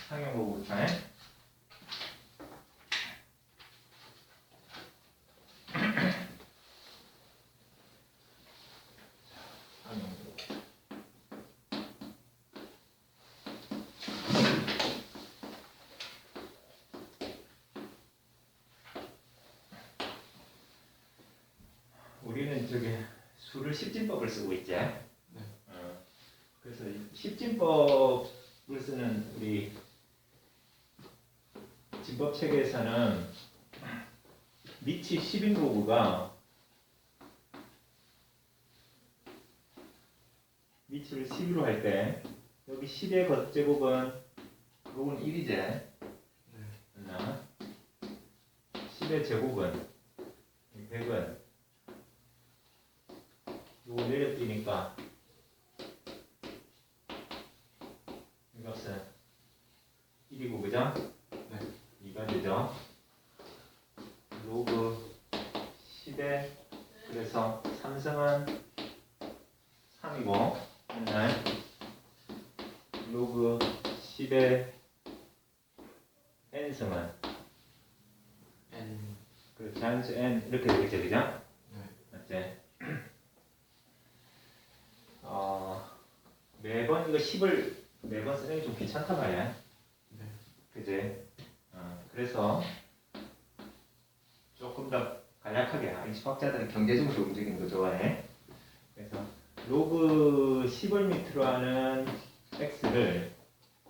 상형로그부터. 우리는 저기 수를 십진법을 쓰고 있지. 그래서 십진법을 쓰는 우리 진법 체계에서는 밑이 10인 로그가 밑을 12로 할 때 여기 10의 겉제곱은 로그는 1이지. 10의 제곱은 100은 요거 내려뛰니까 이것은 1이고 그죠? 네. 2가 되죠? 로그 10에 그래서 삼성은 3이고 맨날 로그 10의 n승은 n 그 자연수 n 이렇게 되겠죠 그죠? 네. 맞지? 매번 이거 10을 매번 쓰는 게 좀 귀찮다 말이야. 네. 그지? 그래서 조금 더 간략하게 수학자들은 경제적으로 움직이는 거 좋아해. 그래서 로그 10을 밑으로 하는 x를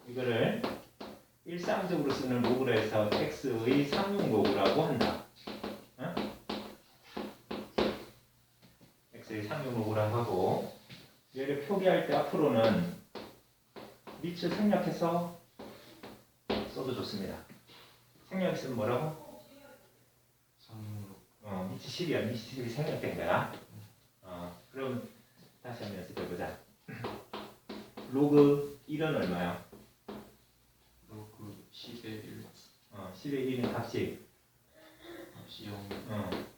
이거를 일상적으로 쓰는 로그로 해서 x의 상용 로그라고 한다. x의 상용 로그라고 하고 얘를 표기할 때 앞으로는 밑을 생략해서 써도 좋습니다. 생략했으면 뭐라고? 상으로 밑이 10이야. 밑이 10이 생략된 거야. 그럼 다시 한번 연습해보자. 로그 1은 얼마야? 로그 10의 1 10의 1은 값이 0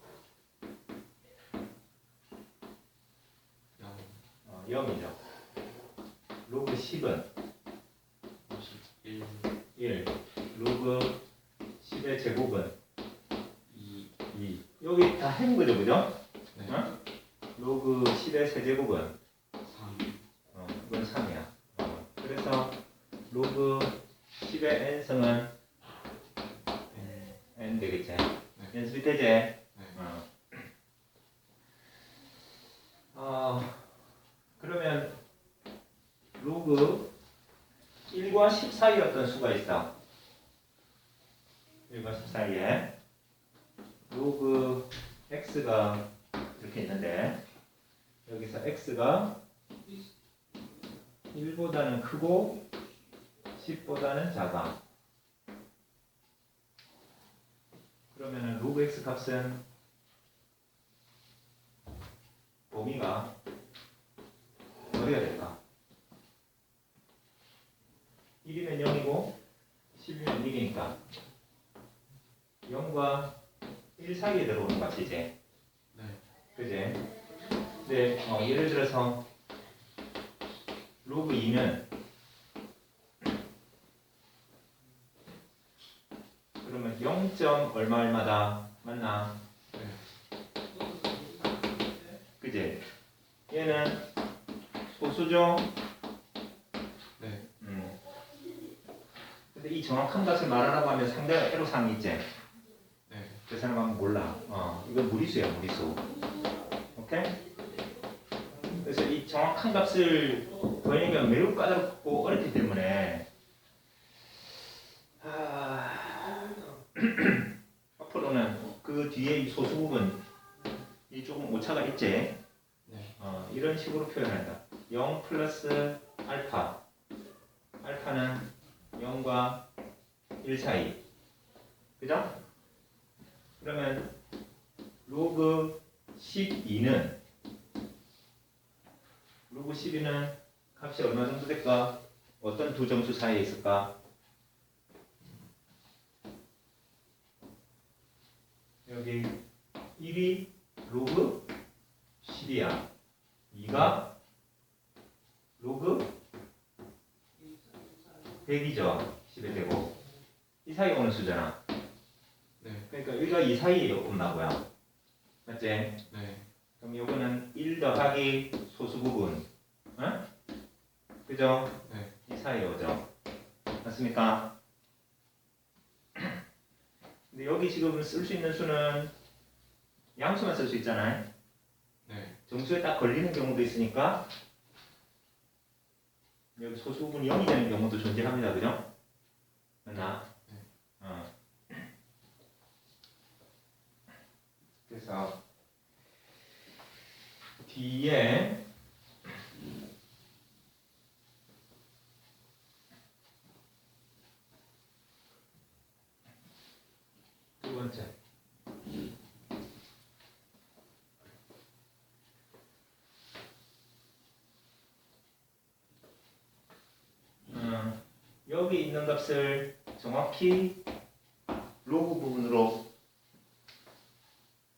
0이죠. 로그 10은 1. 로그 10의 제곱은 2. 여기 다 해본 거죠, 그죠? 네. 로그 10의 세제곱은 3 이건 3이야. 그래서 로그 10의 n승은 n 되겠지. 연습이 되지? 네. 그러면 로그 1과 10 사이에 어떤 수가 있어? 1과 10 사이에 로그 x가 이렇게 있는데 여기서 x가 1보다는 크고 10보다는 작아. 그러면 로그 x 값은 범위가 어디가 될까? 1이면 0이고 10이면 1이니까 0과 1 사이에 들어오는 값이지. 네. 그지? 근데 예를 들어서 로그 2는 그러면 0점 얼마마다 맞나? 네. 그지? 얘는 소수죠? 네. 근데 이 정확한 값을 말하라고 하면 상대가 애로사항이 있지? 네. 그 사람은 몰라. 이건 무리수야, 무리수. 오케이? 그래서 이 정확한 값을 구하기가 매우 까다롭고 어렵기 때문에 앞으로는 그 뒤에 이 소수 부분 이 조금 오차가 있지? 네. 이런 식으로 표현한다. 0 플러스 알파. 알파는 0과 1 사이. 그죠? 그러면 로그 12는 값이 얼마 정도 될까? 어떤 두 정수 사이에 있을까? 여기 1이 로그 10이야. 2가 로그 100이죠. 10의 제곱. 이 사이에 오는 수잖아. 네. 그러니까 1과 2 사이에 온다고요. 맞지? 네. 그럼 요거는 1 더하기 소수 부분. 어? 그죠? 네. 이 사이에 오죠. 맞습니까? 근데 여기 지금 쓸 수 있는 수는 양수만 쓸 수 있잖아요. 네. 정수에 딱 걸리는 경우도 있으니까 여기 소수 부분이 0이 되는 경우도 존재합니다. 그죠? 맞나? 네. 그래서 뒤에 두 번째 여기 있는 값을 정확히 로그 부분으로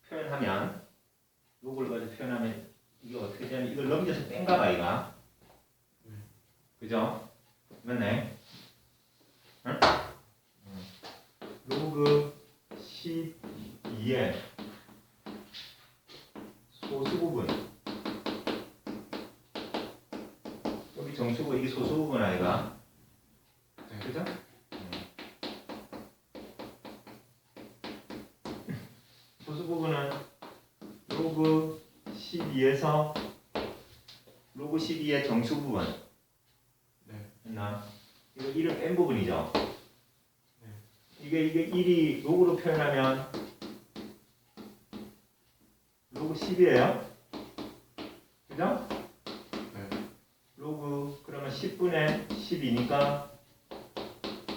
표현하면 로그를 가지고 표현하면 이게 어떻게 되냐면 이걸 넘겨서 뺀가 봐 이가 그죠? 맞네 응? 로그 12의 소수 부분 여기 정수고 이게 소수 부분 아이가 네. 그죠? 소수 부분은 로그 12에서 로그 12의 정수 부분 네. 했나? 이거 1을 뺀 부분이죠. 네. 이게 1이 로그로 표현하면 로그 10이에요. 그죠? 네. 로그 그러면 10분의 12니까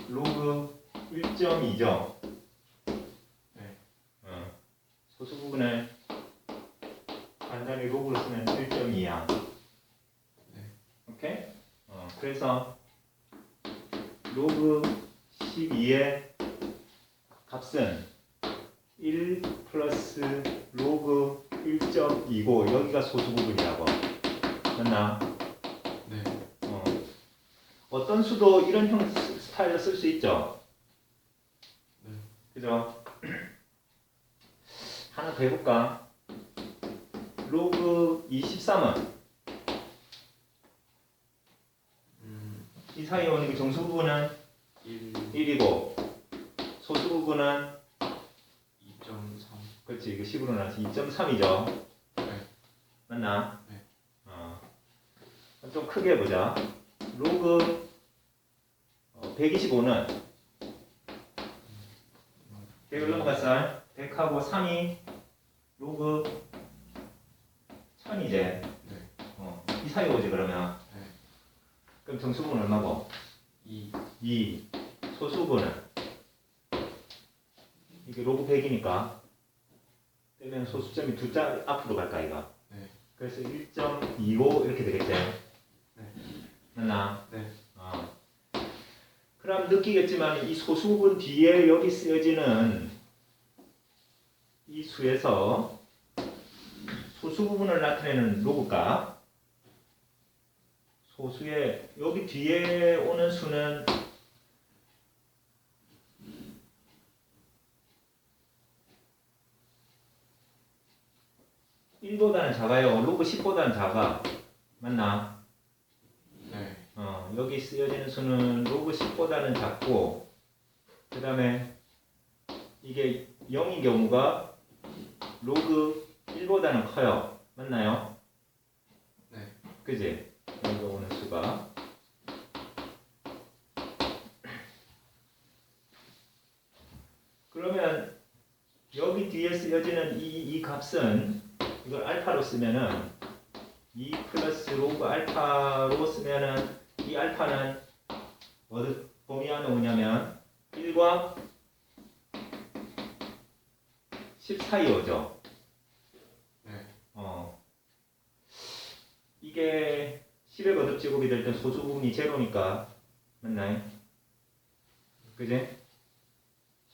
로그 1.2죠. 네. 소수 부분을 간단히 로그로 쓰면 1.2야. 네. 오케이? 그래서 로그 12의 값은 1 플러스 로그 1.2고 여기가 소수 부분이라고. 맞나? 네. 어떤 수도 이런 형 스타일로 쓸 수 있죠. 네. 그죠? 하나 더 해볼까? 로그 23은 이 사이에 오는 그 정수 부분은 1, 1이고 소수 부분은 2.3. 그렇지 이거 10으로 나서 2.3이죠. 네. 맞나? 네. 좀 크게 해보자. 로그 125는 100을 넘어갔어. 100하고 3이 로그 1000이제. 네. 이 사이에 오지 그러면. 네. 그럼 정수부는 얼마고? 2. 2. 소수부는 이게 로그 100이니까 빼면 소수점이 두 자 앞으로 갈까 이가. 네. 그래서 1.25 이렇게 되겠지. 네. 맞나? 네. 그럼 느끼겠지만 이 소수분 뒤에 여기 쓰여지는 이 수에서 소수 부분을 나타내는 로그값 소수의 여기 뒤에 오는 수는 (1)보다는 작아요. 로그 10보다는 작아. 맞나? 네. 여기 쓰여지는 수는 로그 10보다는 작고 그 다음에 이게 0인 경우가 로그 1보다는 커요. 맞나요? 네. 그지? 여기 오는 수가 그러면 여기 뒤에 쓰여지는 이 값은 이걸 알파로 쓰면은 2 플러스 로그 알파로 쓰면은 이 알파는 어디 범위 안에 오냐면 1과 10 사이에 오죠. 네. 이게 10의 거듭제곱이 될 때 소수 부분이 제로니까 맞나요? 그지?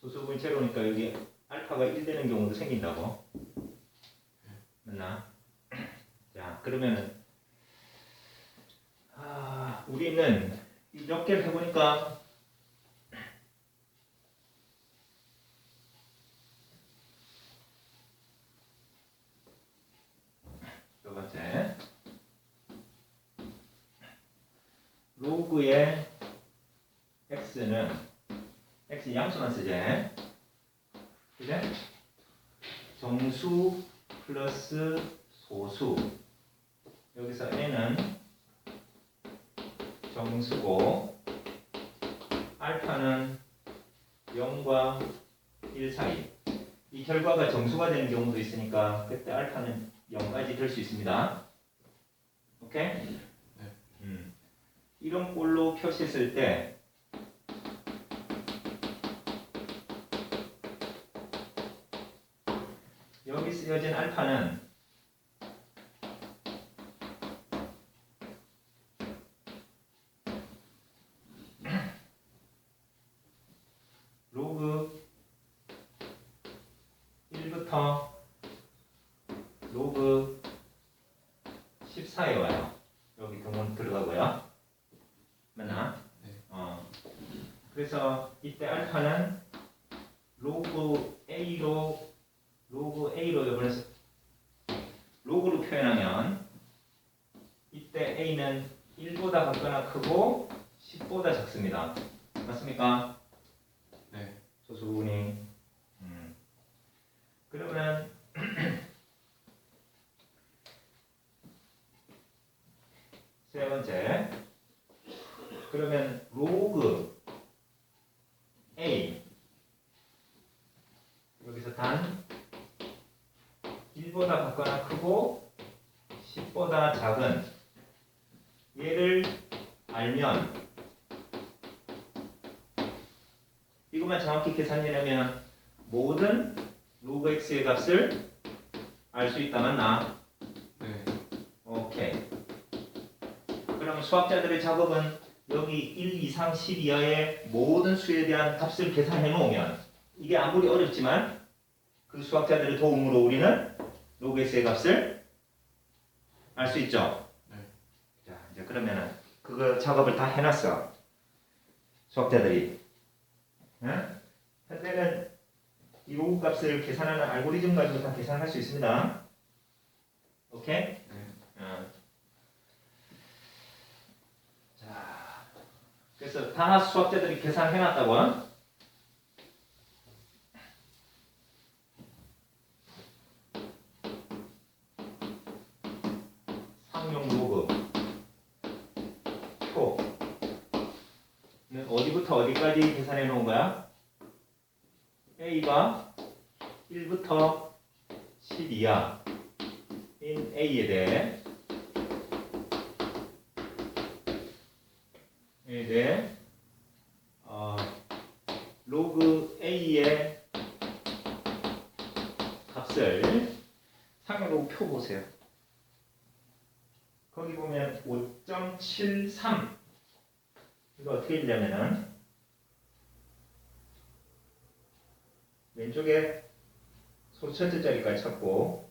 소수 부분이 제로니까 여기 알파가 1 되는 경우도 생긴다고. 맞나? 자, 그러면은 우리는 몇 개를 해보니까 로그의 x는 x 양수만 쓰지. 그래? 정수 플러스 소수. 여기서 n은 정수고 알파는 0과 1 사이. 이 결과가 정수가 되는 경우도 있으니까 그때 알파는 0까지 될 수 있습니다. 오케이? 네. 이런 꼴로 표시했을 때 여기 쓰여진 알파는 로그 1부터 로그 14에 와요. 여기 등원 들어가고요. 맞나? 네. 그래서 이때 알파는 로그 A로 이번에 로그로 표현하면 이때 A는 1보다 같거나 크고 10보다 작습니다. 맞습니까? 네. 소수분이. 그러면 세 번째. 그러면 로그 A 여기서 단 1보다 같거나 크고 10보다 작은 얘를 알면 이것만 정확히 계산해내면 모든 로그 x의 값을 알 수 있다. 맞나? 네. 오케이. 그럼 수학자들의 작업은 여기 1 이상 10 이하의 모든 수에 대한 값을 계산해 놓으면 이게 아무리 어렵지만 그 수학자들의 도움으로 우리는 로그 x의 값을 알 수 있죠. 네. 자, 이제 그러면은 그거 작업을 다 해놨어. 수학자들이. 응? 현재는 이 로그 값을 계산하는 알고리즘 가지고 다 계산할 수 있습니다. 오케이? 네. 자, 그래서 다 수학자들이 계산해놨다고. 상용 로그 표는 어디부터 어디까지 계산해 놓은 거야? A가 1부터 10 이하인 A에 대해 로그 A의 값을 상용 로그 표 보세요. 거기 보면 5.73 이거 어떻게 되냐면은 왼쪽에 소수 첫째 자리까지 찾고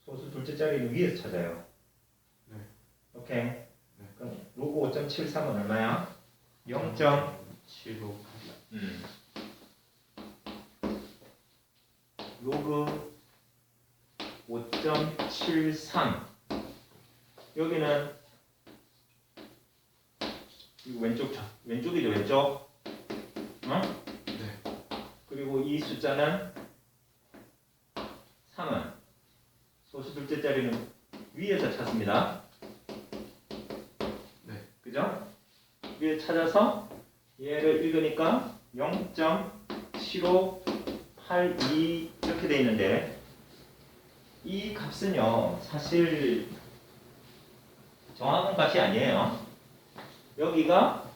소수 둘째 자리는 위에서 찾아요. 네. 오케이. 네. 그럼 로그 5.73은 얼마야? 0. 75. 로그 5.73 여기는 이 왼쪽이죠 왼쪽. 어? 네. 그리고 이 숫자는 3은 소수 둘째 자리는 위에서 찾습니다. 네. 그죠? 위에 찾아서 얘를 읽으니까 0.7582 이렇게 돼 있는데 이 값은요 사실 정확한 값이 아니에요. 여기가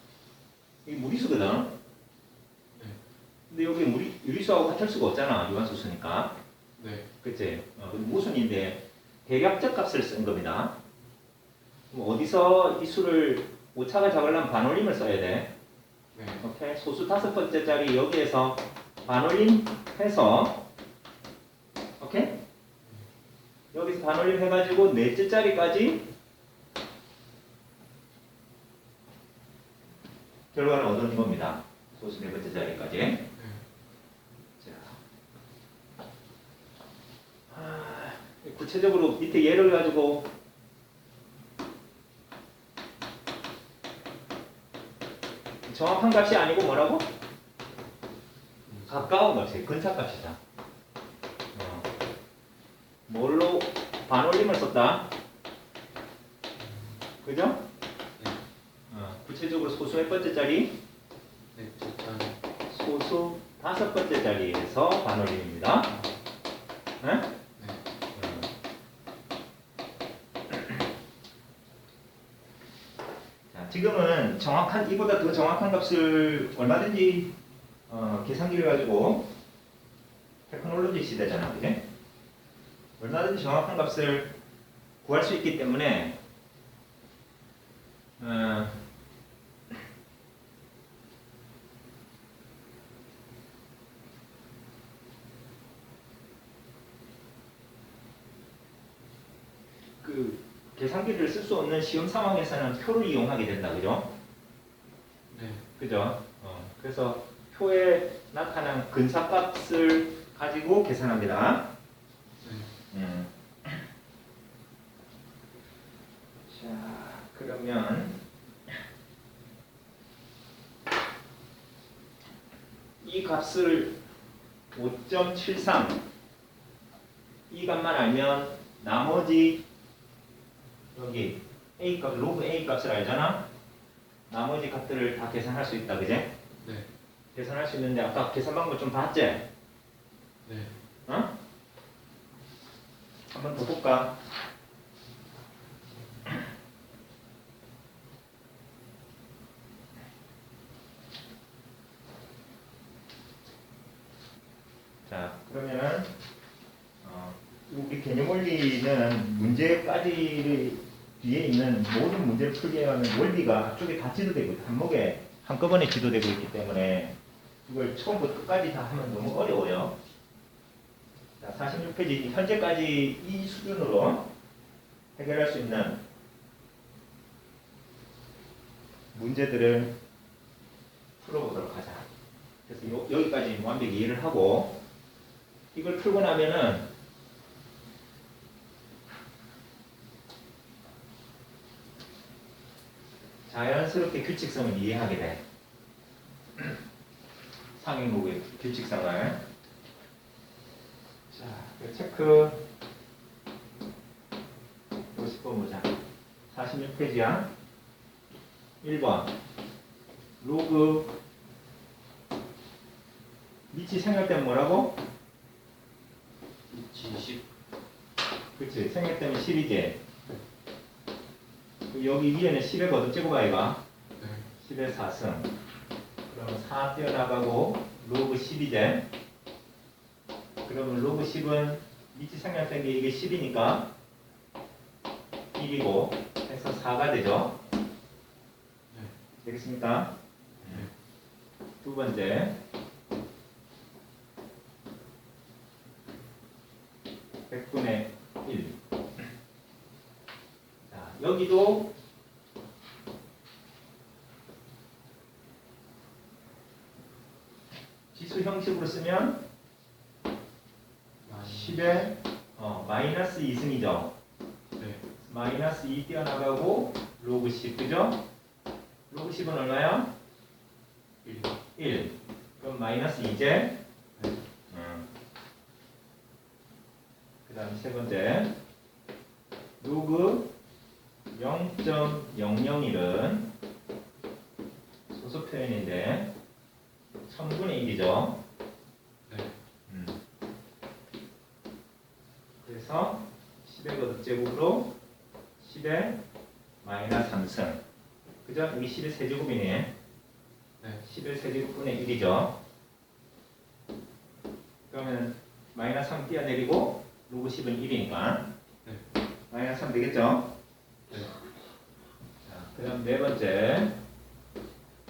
이 무리수거든. 네. 근데 여기 유리수하고 같을 수가 없잖아. 유한수수니까. 네. 그치? 모순인데 대략적 값을 쓴 겁니다. 그럼 어디서 이 수를 오차가 작으려면 반올림을 써야 돼. 네. 오케이? 소수 5번째짜리 여기에서 반올림 해서 오케이? 여기서 반올림 해가지고 넷째 자리까지 결과를 얻은 겁니다. 소수 네 번째 자리까지. 네. 구체적으로 밑에 예를 가지고 정확한 값이 아니고 뭐라고? 가까운 값이 근사값이다. 뭘로 반올림을 썼다? 그죠? 네. 구체적으로 소수 몇 번째 자리? 네. 적당히. 소수 5번째 자리에서 반올림입니다. 네? 네. 자, 지금은 정확한 이보다 더 정확한 값을 얼마든지 계산기를 가지고 테크놀로지 시대잖아, 그지? 얼마든지 정확한 값을 구할 수 있기 때문에 그 계산기를 쓸 수 없는 시험 상황에서는 표를 이용하게 된다, 그죠? 네. 그죠? 그래서 표에 나타난 근사값을 가지고 계산합니다. 네. 자, 그러면 이 값을 5.73 이 값만 알면 나머지 여기 A 값, 로그 A 값을 알잖아? 나머지 값들을 다 계산할 수 있다, 그제? 네. 계산할 수 있는데 아까 계산 방법 좀 봤지? 네. 어? 한번 더 볼까? 자, 그러면은 우리 개념 원리는 문제까지 뒤에 있는 모든 문제를 풀게 하는 원리가 앞쪽에 다 지도되고 있다. 한목에 한꺼번에 지도되고 있기 때문에 이걸 처음부터 끝까지 다 하면 너무 어려워요. 자, 46페이지 현재까지 이 수준으로 해결할 수 있는 문제들을 풀어보도록 하자. 그래서 여기까지 완벽히 이해를 하고 이걸 풀고 나면은 자연스럽게 규칙성을 이해하게 돼. 상행목의 규칙성을. 자, 체크 50번 보자. 46페이지야. 1번. 로그 밑이 생략되면 뭐라고? 위치 10. 그치. 생략되면 10이지. 여기 위에는 10의 거듭제곱 아이가? 네. 10의 4승. 그러면 4 떼어나가고 로그 10이제. 그러면 로그 10은 밑이 생략된 게 이게 10이니까 1이고 해서 4가 되죠. 네. 되겠습니까? 네. 두 번째. 100분의 1. 자, 여기도 지수 형식으로 쓰면 10에 마이너스 2승이죠. 네. 마이너스 2 띄어나가고 로그 10, 그죠? 로그 10은 얼마야? 1. 1. 그럼 마이너스 2제. 네. 그 다음 세 번째. 로그 0.001은 소수 표현인데 1000분의 1이죠. 네. 그래서 10의 거듭제곱으로 10의 마이너스 3승. 그죠? 여기 10의 세제곱이네. 네. 10의 세제곱분의 1이죠. 그러면 마이너스 3 띄어내리고 로그 10은 1이니까 네. 마이너스 3 되겠죠? 네. 자, 그 다음 네 번째.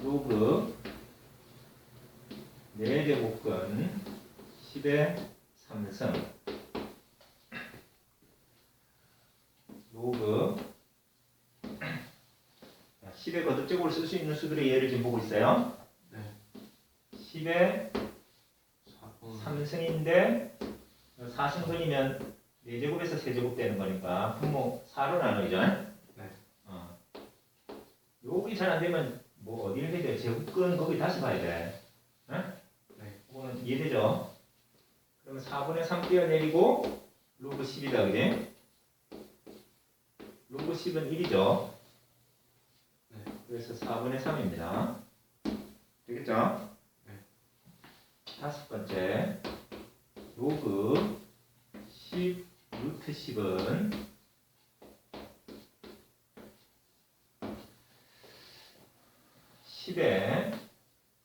로그 4제곱근 10의 3승. 로그 10의 거듭제곱을 쓸 수 있는 수들의 예를 지금 보고 있어요. 네. 10의 4분. 3승인데 4승분이면 4제곱에서 세제곱 되는 거니까 분모 4로 나누죠. 네. 여기 잘 안 되면 뭐 어디를 해야 돼? 제곱근 거기 다시 봐야 돼. 응? 네. 그거는 이해되죠? 그러면 4분의 3 떼어내리고 로그 10이다 그지? 로그 10은 1이죠? 네. 그래서 4분의 3입니다. 되겠죠? 네. 다섯 번째 로그 10 루트 10은 10의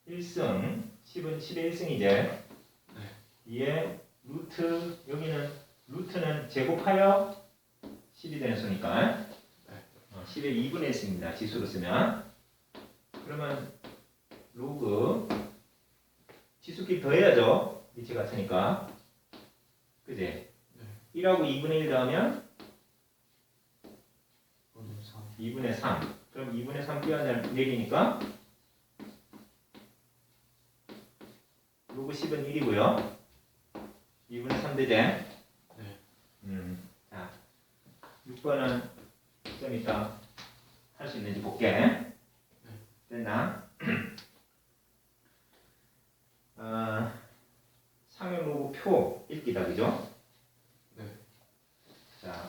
1승 10은 10의 1승이제 이에 루트 여기는 루트는 제곱하여 10이 되는 수니까 네. 10의 2분의 1승입니다. 지수로 쓰면 그러면 로그 지수끼리 더해야죠. 위치 같으니까 그지? 네. 1하고 2분의 1 더하면 2분의 3. 2분의 3 그럼 2분의 3 띄어내리니까 로그 10은 1이고요 2분의 3 되제? 네. 자 6번은 좀 이따 할 수 있는지 볼게 됐나? 상용 로그 표 읽기다 그죠? 네. 자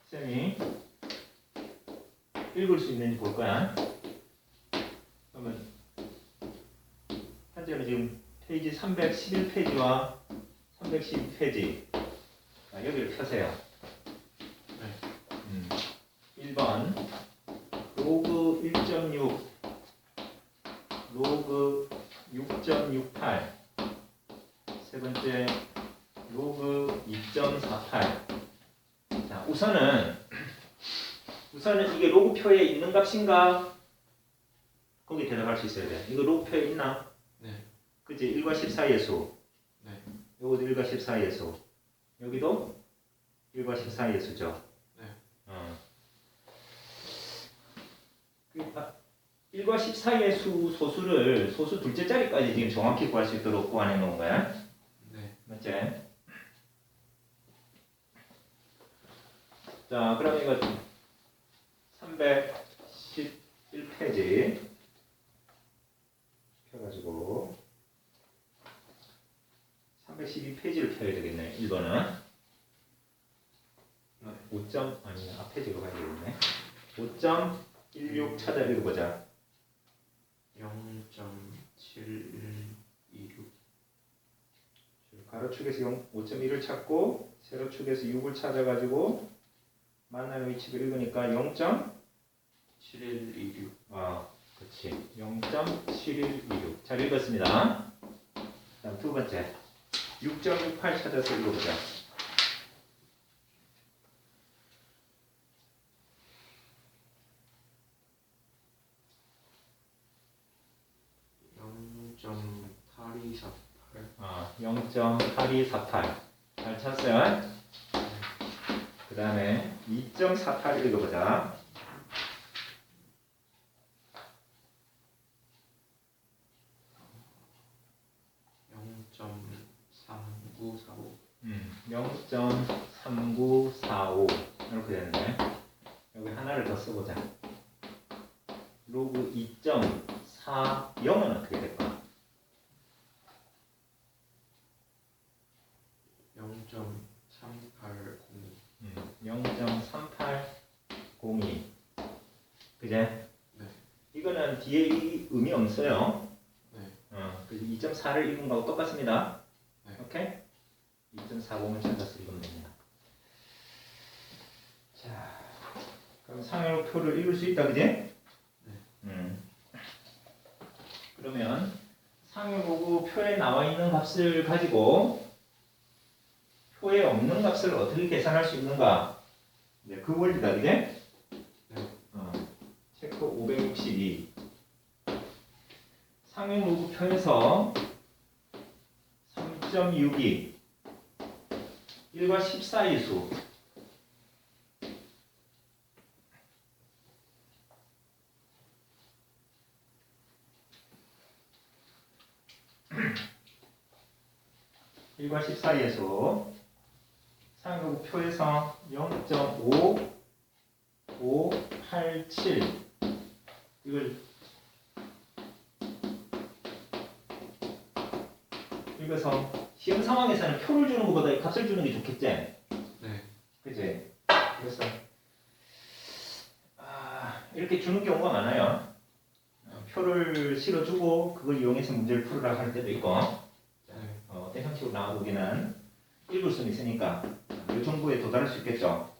쌤이 읽을 수 있는지 볼 거야. 그러면 현재는 지금 페이지 311페이지와 312페이지 여기를 펴세요. 네. 1번 로그 1.6 로그 6.68 세 번째 로그 2.48 자 우선은 이게 로그표에 있는 값인가? 거기 대답할 수 있어야 돼. 이거 로그표에 있나? 네. 그치? 1과 10 사이의 수. 네. 요것도 1과 10 사이의 수. 여기도 1과 10 사이의 수죠. 네. 1과 10 사이의 소수를 소수 둘째 자리까지 지금 정확히 구할 수 있도록 구하는 놓은 거야. 네. 맞지? 자, 그럼 이거 311페이지 펴가지고 312페이지를 펴야 되겠네. 1번은 5점 아니 앞페이지로 가야 되겠네. 5.16 찾아 읽어보자. 0.7126. 가로축에서 5.1을 찾고 세로축에서 6을 찾아가지고 만나는 위치를 읽으니까 7126. 그렇지. 0.7126. 잘 읽었습니다. 다음 두 번째 6.68 찾아서 읽어보자. 0.8248. 잘 찾았어요? 그 다음에 2.48 읽어보자. 0.3945. 0.3945 이렇게 되는데 여기 하나를 더 써보자. 로그 2.40은 어떻게 될까? 0.380. 0.3802 그제? 네. 이거는 뒤에 이 의미 없어요. 네. 그래서 2.4를 읽은 거하고 똑같습니다. 네. 오케이? 2.40을 찾아서 읽으면 됩니다. 자, 그럼 상열표를 읽을 수 있다, 그지? 네. 그러면 상열로그 표에 나와 있는 값을 가지고 표에 없는 값을 어떻게 계산할 수 있는가? 네, 그 원리다, 그지? 네. 체크 562. 상열로그 표에서 3.62 1과 10 사이 수 (1과 10) 사이의 수 상열로그 표에서 0.5587 이걸 그래서 시험 상황에서는 표를 주는 것보다 이 값을 주는 게 좋겠지? 네. 그지? 그래서 이렇게 주는 경우가 많아요. 표를 실어주고 그걸 이용해서 문제를 풀으라 할 때도 있고 네. 어떤 형식으로 나오기는 읽을 수는 있으니까 이 정보에 도달할 수 있겠죠.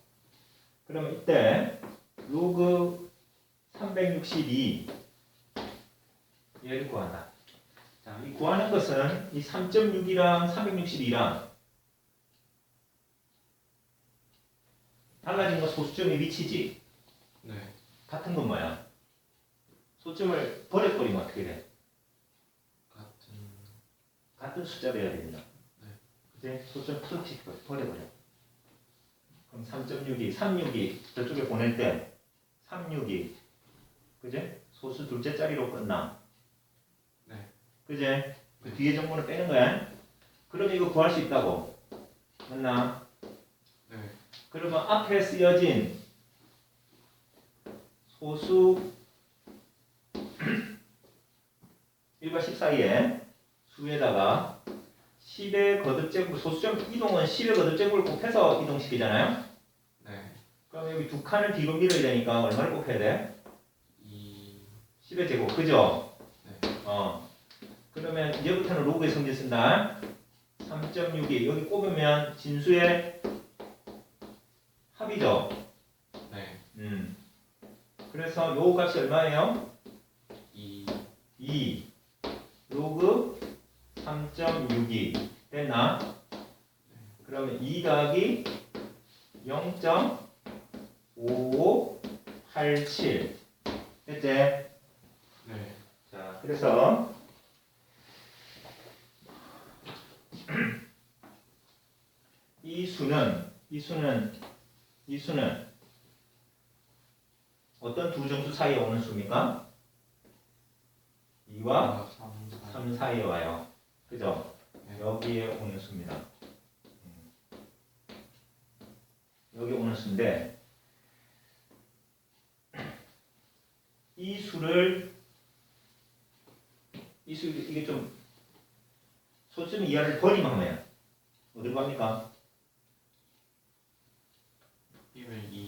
그러면 이때 로그 362 얘를 구한다. 자, 이 구하는 것은 이 3.6이랑 362랑 달라진 건 소수점의 위치지. 네. 같은 건 뭐야? 소점을 버려버리면 어떻게 돼? 같은 숫자로 해야 됩니다. 네. 그치? 소점 툭 버려버려. 그럼 3.62, 362 저쪽에 보낼 때 362 그지? 소수 둘째 자리로 끝나. 네. 그지? 그 뒤에 정보는 빼는 거야. 그러면 이거 구할 수 있다고. 맞나? 네. 그러면 앞에 쓰여진 소수 1과 10 사이에 수에다가 10의 거듭제곱, 소수점 이동은 10의 거듭제곱을 곱해서 이동시키잖아요. 네. 그럼 여기 두 칸을 뒤로 밀어야 되니까 얼마를 곱해야 돼? 10의 제곱, 그죠? 네. 그러면 이제부터는 로그의 성질 쓴다. 3.62 여기 꼽으면 진수의 합이죠. 네. 그래서 요 값이 얼마예요? 2 로그 3.62 됐나? 그러면 2 더하기 0.5587 됐지? 네. 자, 그래서 이 수는 어떤 두 정수 사이에 오는 수입니까? 2와 3 사이에 와요. 그죠? 네. 여기에 오는 수입니다. 여기 오는 수인데 이 수를 이게 좀 소수점 이하를 버리면 하면 어디로 갑니까?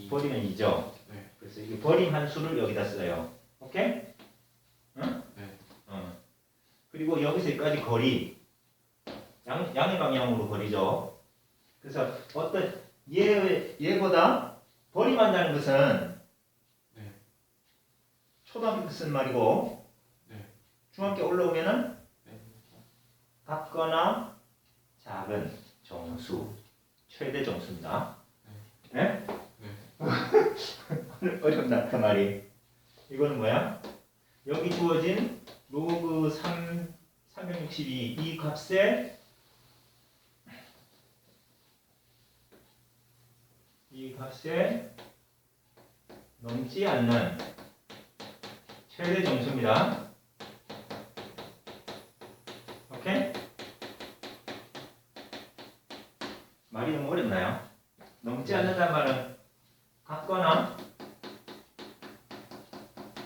버리면 2죠. 네. 그래서 이 버림 한 수를 여기다 써요. 오케이? 응? 네. 그리고 여기서 여기까지 거리 양의 방향으로 거리죠. 그래서 어떤 얘보다 버림한다는 것은 네. 초등학교 때 쓴 말이고 네. 중학교 올라오면은 네. 같거나 작은 정수 최대 정수입니다. 네? 어렵다 그 말이. 이거는 뭐야? 여기 주어진 로그 362 이 값에 넘지 않는 최대 정수입니다. 오케이? 말이 너무 어렵나요? 넘지 않는다는 말은 같거나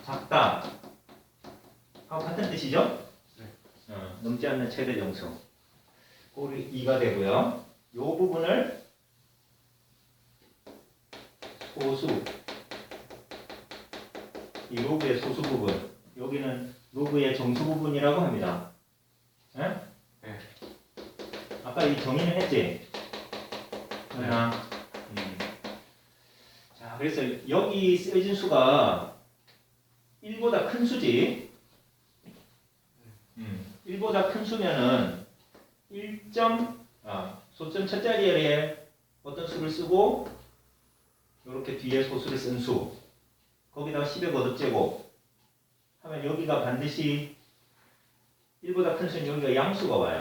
작다 하고 같은 뜻이죠? 네. 넘지 않는 최대 정수. 꼴이 2가 되고요. 이 부분을 소수, 이 로그의 소수 부분, 여기는 로그의 정수 부분이라고 합니다. 네? 네. 아까 이 정의는 했지? 하나. 자, 그래서 여기 쓰여진 수가 1보다 큰 수지. 1보다 큰 수면은 소점 첫 자리에 어떤 수를 쓰고 이렇게 뒤에 소수를 쓴 수. 거기다가 10의 거듭제곱 하면 여기가 반드시 1보다 큰 수는 여기가 양수가 와요.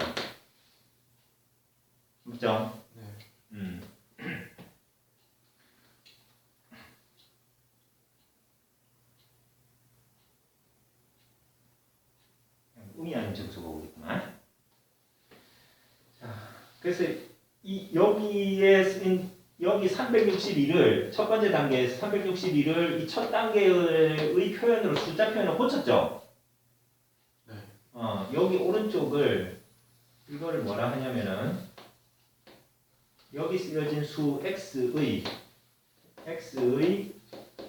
맞죠? 네. 의미하는 정수가 오겠구만. 자, 그래서 여기에 쓰인 여기 361을 첫 번째 단계에서 361을 이 첫 단계의 표현으로 숫자 표현을 고쳤죠. 네. 여기 오른쪽을 이거를 뭐라 하냐면은 여기 쓰여진 수 x의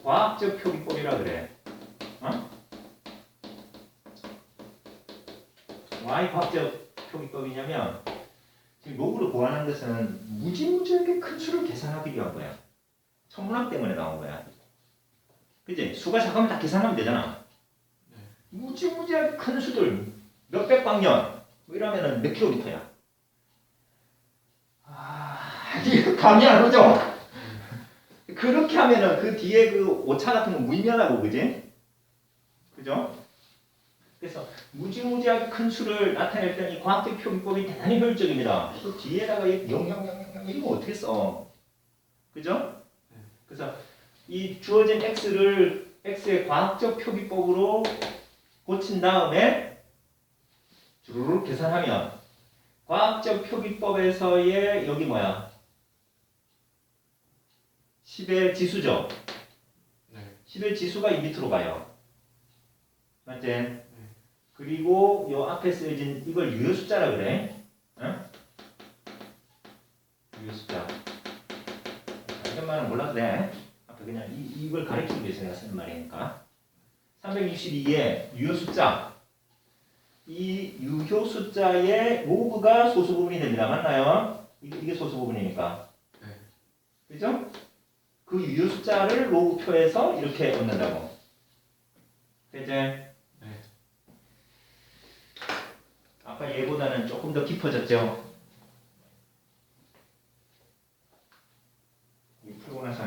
과학적 표기법이라 그래. 어? y 과학적 표기법이냐면 지금 로그를 구하는 것은 무지무지하게 큰 수를 계산하기 위한 거야. 천문학 때문에 나온 거야. 그지? 수가 작으면 다 계산하면 되잖아. 무지무지하게 큰 수들 몇백 광년 뭐 이러면은 몇 킬로미터야. 이게 감이 안 오죠? 그렇게 하면은 그 뒤에 그 오차 같은 건 무의미하다고, 그지? 그죠? 그래서 무지무지하게 큰 수를 나타낼 때는 이 과학적 표기법이 대단히 효율적입니다. 또 뒤에다가 이거 어떻게 써? 그죠? 그래서 이 주어진 x의 과학적 표기법으로 고친 다음에 주르륵 계산하면 과학적 표기법에서의 여기 뭐야? 10의 지수죠? 네. 10의 지수가 이 밑으로 가요. 맞지? 그리고 요 앞에 쓰여진 이걸 유효 숫자라 그래. 응? 유효 숫자. 이런 말은 몰라도 돼. 앞에 그냥 이걸 가리키기 위해서 내가 쓰는 말이니까. 362의 유효 숫자. 이 유효 숫자의 로그가 소수 부분이 됩니다. 맞나요? 이게 소수 부분이니까. 네. 그죠? 그 유효 숫자를 로그표에서 이렇게 얻는다고. 되지? 아까 얘보다는 조금 더 깊어졌죠? 이 풀고 나서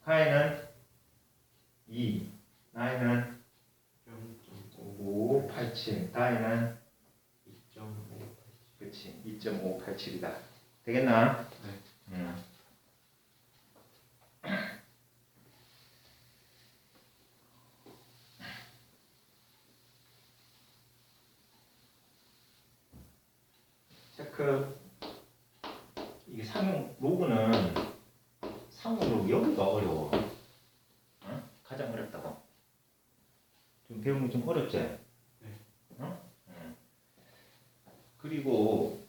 하에는 2, 나에는 587, 다에는 2.587. 그치, 2.587이다. 되겠나? 네. 체크. 이게 상용 로그는 상용 로그 여기가 어려워. 어? 가장 어렵다고. 좀 배우는 게 좀 어렵지? 어? 그리고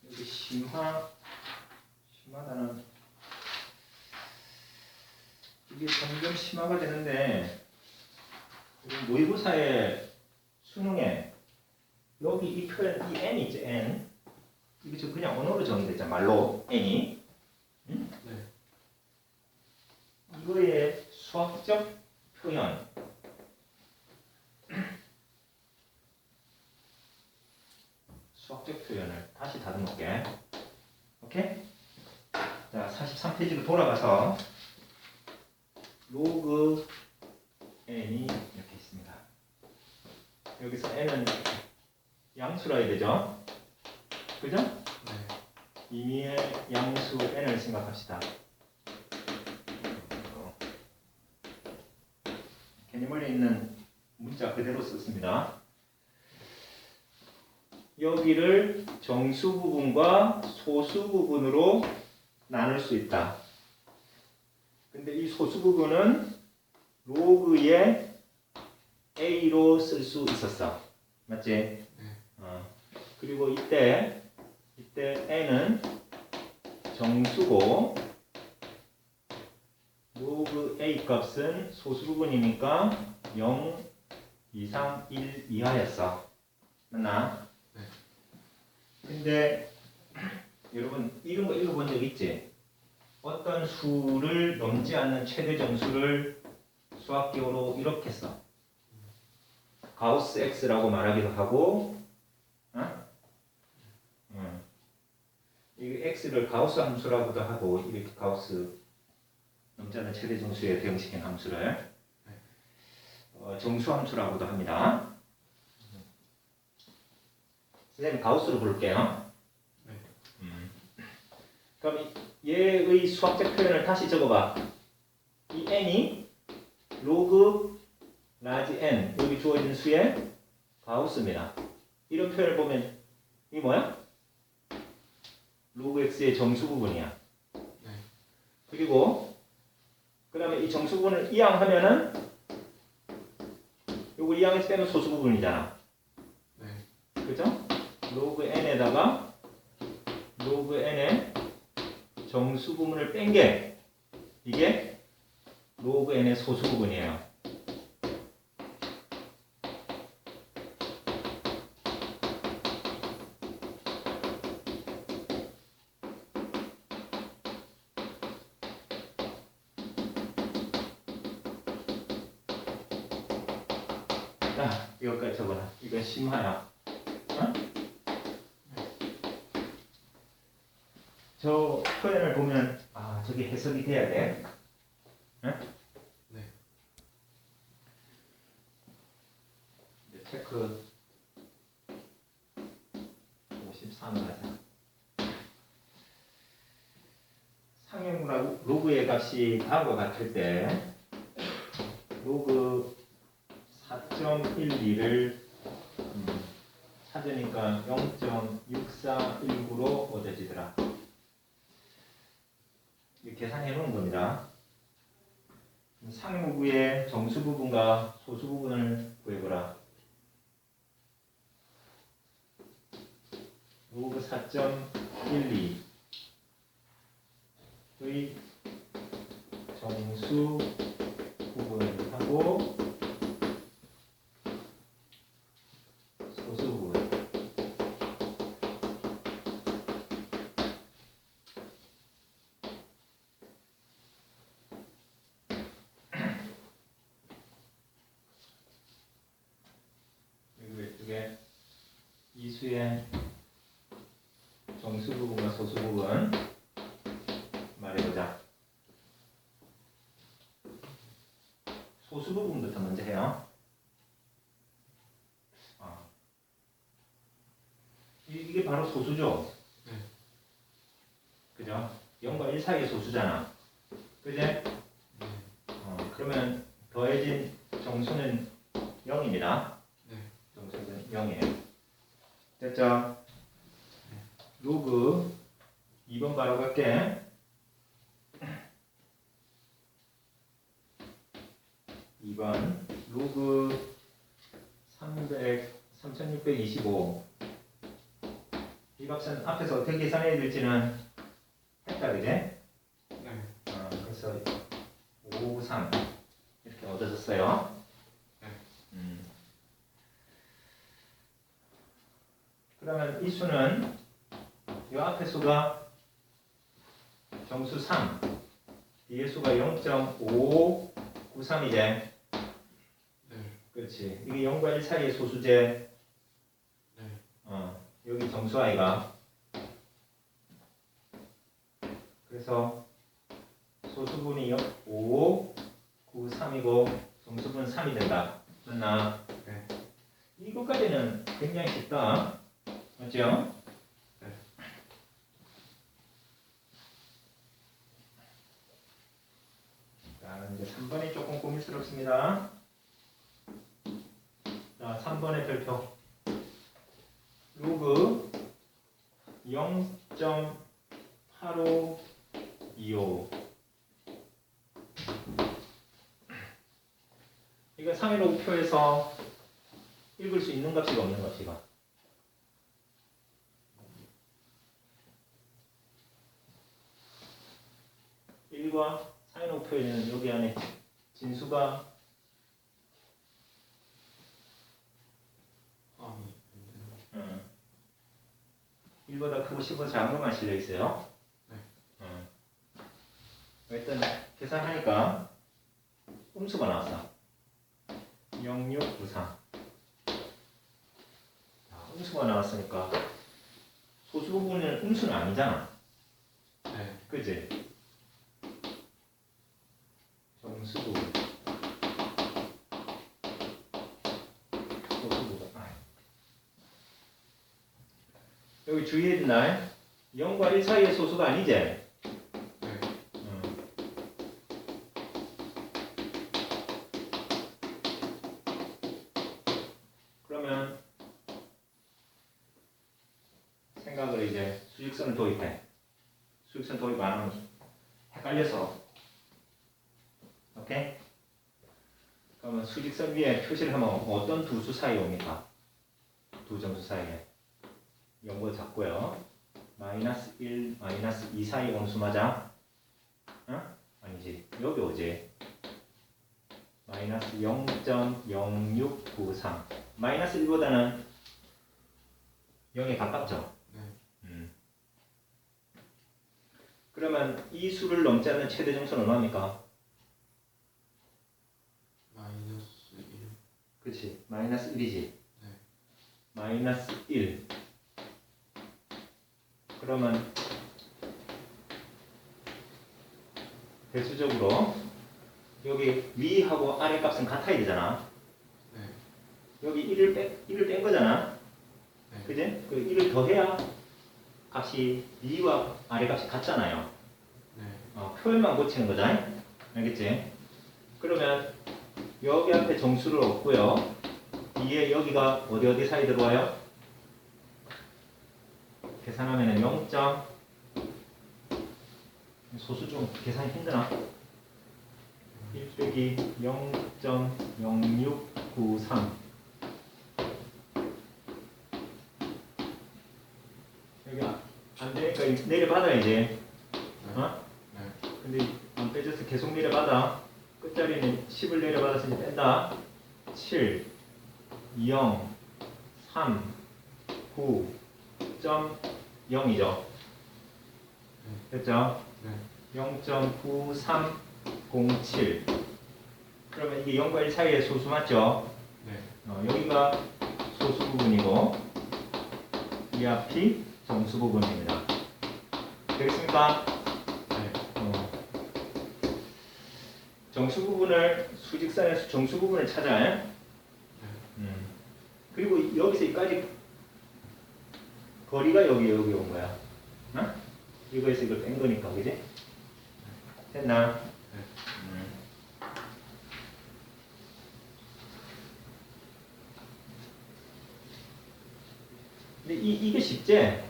여기 심하다는 이게 점점 심화가 되는데 모의고사의 수능에 여기 이 표현 이 n 있지 n 이게 저 그냥 언어로 정의됐잖아 말로 n이 응? 네. 이거의 수학적 표현 수학적 표현을 다시 다듬을게. 오케이? 자 43페이지로 돌아가서 로그 n이 이렇게 있습니다. 여기서 n은 양수라 해야 되죠? 그죠? 네. 임의의 양수 n을 생각합시다. 개념원에 있는 문자 그대로 썼습니다. 여기를 정수 부분과 소수 부분으로 나눌 수 있다. 근데 이 소수 부분은 로그의 a로 쓸 수 있었어. 맞지? 네. 그리고 이때 n은 정수고 로그 a 값은 소수 부분이니까 0 이상 1 이하였어. 맞나? 네. 근데 여러분 이런 거 읽어본 적 있지? 어떤 수를 넘지 않는 최대 정수를 수학기호로 이렇게 써. 가우스 x라고 말하기도 하고, 이게 x를 가우스 함수라고도 하고 이렇게 가우스 넘지 않는 최대 정수의 대응시킨 함수를 정수 함수라고도 합니다. 선생님 가우스로 부를게요. 네. 그럼 얘의 수학적 표현을 다시 적어봐. 이 n이 로그 라지 n 여기 주어진 수의 가우스입니다. 이런 표현을 보면 이 뭐야? 로그 x의 정수 부분이야. 네. 그리고 그 다음에 이 정수 부분을 이항하면은 요거 2항에서 빼면 소수 부분이잖아. 네. 그죠? 로그 n에다가 로그 n의 정수 부분을 뺀 게 이게 로그 n의 소수 부분이에요. 자, 이거까지 적어라. 이건 심화야. 어? 저 표현을 보면 아, 저게 해석이 돼야 돼. 응? 네. 이제 체크 53을 하자. 상형으로 로그의 값이 다음과 같을 때 로그 4.12를 찾으니까 0.6419로 얻어지더라. 이렇게 계산해 놓은 겁니다. 상로그의 정수 부분과 소수 부분을 구해보라. 로그 4.12의 정수 부분하고 소수 부분. 그리고 이쪽에 이수의 정수 부분과 소수 부분 말해보자. 소수 부분부터 먼저 해요. 이게 바로 소수죠. 네. 그죠? 0과 1 사이의 소수잖아. 그지? 네. 그러면 더해진 정수는 0입니다. 네. 정수는 0이에요. 됐죠? 로그 2번 바로 갈게. 2번 로그 3625. 이 값은 앞에서 어떻게 계산해야 될지는 했다, 그제? 네. 그래서 593 이렇게 얻어졌어요. 네. 그러면 이 수는 이 앞에 수가 정수 3, 뒤에 수가 0.593이제. 네. 그렇지. 이게 0과 1 사이의 소수제. 네. 여기 정수 아이가. 그래서 소수분이 593이고 정수분 3이 된다. 맞나? 네. 이것까지는 굉장히 쉽다. 맞죠? 네. 자, 이제 3번이 조금 고민스럽습니다. 자, 3번의 별표. 로그 0.8525. 이거 315 표에서 읽을 수 있는 값이가 없는 값이가. 일과 315 표에는 여기 안에 진수가 1보다 크고 10보다 작은 것만 실려 있어요. 네. 일단 계산하니까 음수가 나왔어. 0693. 음수가 나왔으니까 소수 부분은 음수는 아니잖아. 네. 그지? 정수 부분. 소수 부분. 여기 주의해야 되나? 0과 1 사이의 소수가 아니지? 네. 그러면 생각을 이제 수직선을 도입해. 수직선 도입 안 하면 헷갈려서. 오케이? 그러면 수직선 위에 표시를 하면 어떤 두 수 사이에 옵니까? 두 점수 사이에. 0보 잡고요. 마이너스 1, 마이너스 2 사이 오는 수 맞아? 어? 아니지. 여기 오지. 마이너스 0.0693. 마이너스 1보다는 0에 가깝죠? 네. 그러면 이 수를 넘지 않는 최대 점수는 얼마입니까? 마이너스 1. 그렇지. 마이너스 1이지. 네. 마이너스 1. 그러면 대수적으로 여기 위하고 아래 값은 같아야 되잖아. 네. 여기 1을 뺀 거잖아. 네. 그지? 그 1을 더해야 값이 위와 아래 값이 같잖아요. 네. 표현만 고치는 거잖아. 알겠지? 그러면 여기 앞에 정수를 얻고요. 뒤에 여기가 어디 사이 들어와요? 계산하면 0. 소수 좀 계산이 힘드나? 1 빼기 0.0693. 여기 안 되니까 내려받아야지. 어? 네. 근데 안 빼줘서 계속 내려받아. 끝자리는 10을 내려받아서 이제 뺀다. 7, 0, 3, 9, 0이죠. 됐죠? 네. 0.9307. 그러면 이게 0과 1 사이의 소수 맞죠? 네. 여기가 소수 부분이고 이 앞이 정수 부분입니다. 되겠습니까? 네. 정수 부분을 수직선에서 정수 부분을 찾아야 그리고 여기서 여기까지 거리가 여기 온 거야. 어? 이거에서 이걸 뺀 거니까, 그지? 됐나? 네. 근데 이게 쉽지?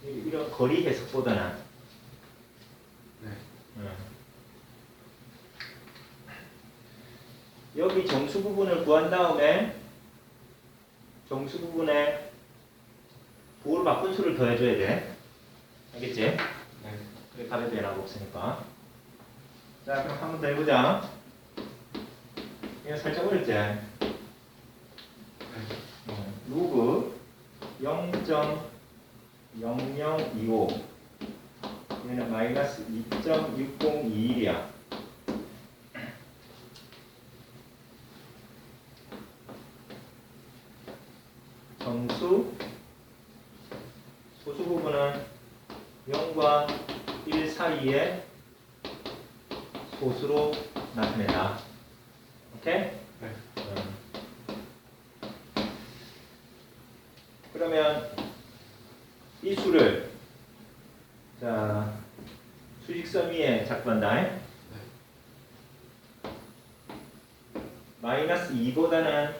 이런 거리 해석보다는. 네. 여기 정수 부분을 구한 다음에 정수 부분에 부호를 바꾼 수를 더해줘야 돼. 알겠지? 네. 그래 답이 변화가 없으니까. 자, 그럼 한 번 더 해보자. 이거 살짝 어렵지? 로그 0.0025 얘는 마이너스 2.6021이야. 정수 소수 부분은 0과 1 사이에 소수로 나타낸다. 오케이? 네. 그러면 이 수를 자 수직선 위에 작한다. 네. 마이너스 2보다는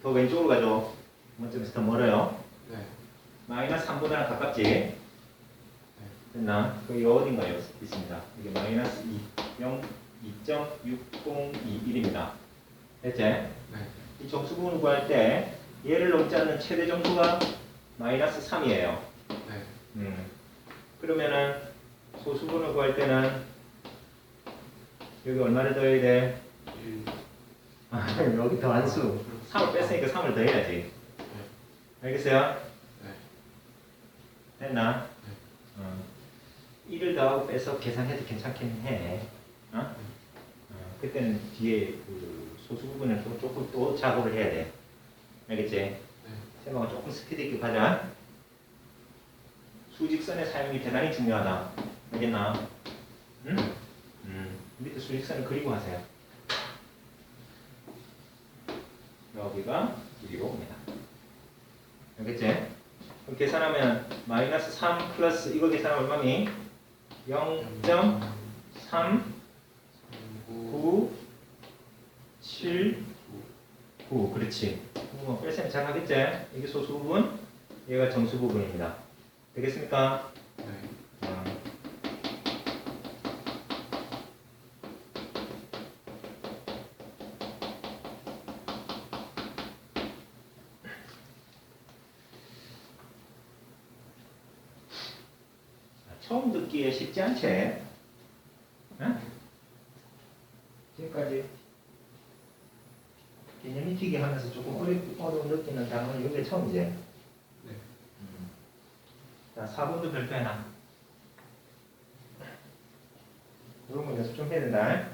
더 왼쪽으로 가죠. 원점에서 더 멀어요. 네. 마이너스 3보다는 가깝지. 됐나? 거기 어딘가에 있습니다. 이게 마이너스 2.6021입니다. 됐지? 네. 이 정수 부분을 구할 때 얘를 넘지 않는 최대 정수가 마이너스 3이에요. 네. 그러면은 소수분을 구할 때는 여기 얼마를 더해야 돼? 1. 여기 더한수 3을 뺐으니까 3을 더해야지. 알겠어요? 네. 됐나? 1을 더하고 빼서 계산해도 괜찮긴 해. 그때는 뒤에 그 소수 부분을 조금 또 작업을 해야 돼. 알겠지? 네. 세모가 조금 스피드 있게 가자. 수직선의 사용이 대단히 중요하다. 알겠나? 응? 밑에 수직선을 그리고 하세요. 여기가 1이고 옵니다. 알겠지? 그럼 계산하면 마이너스 3 플러스 이거 계산하면 얼마니? 0.3979 그렇지. 뺄셈 잘 하겠지? 이게 소수 부분, 얘가 정수 부분입니다. 되겠습니까? 네. 처음 듣기에 쉽지 않지? 응? 지금까지 개념 익히기 하면서 조금 어려운 느끼는 단어는 이게 처음이지? 네. 자, 4번도 별표해놔. 이런 거 연습 좀 해야 된다.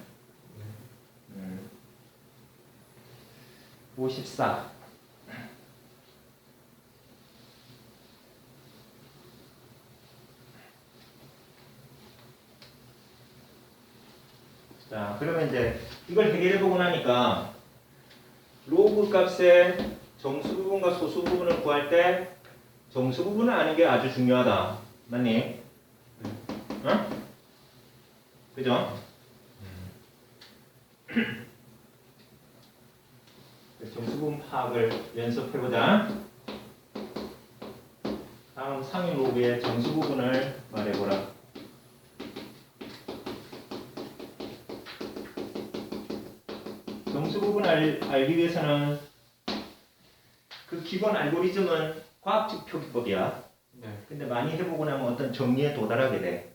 54. 자, 그러면 이제 이걸 해결해 보고 나니까 로그 값의 정수 부분과 소수 부분을 구할 때 정수 부분을 아는 게 아주 중요하다. 맞니? 응? 그죠? 정수 부분 파악을 연습해보자. 다음 상위 로그의 정수 부분을 말해보라. 정수 부분을 알기 위해서는 그 기본 알고리즘은 과학적 표기법이야. 네. 근데 많이 해보고 나면 어떤 정리에 도달하게 돼.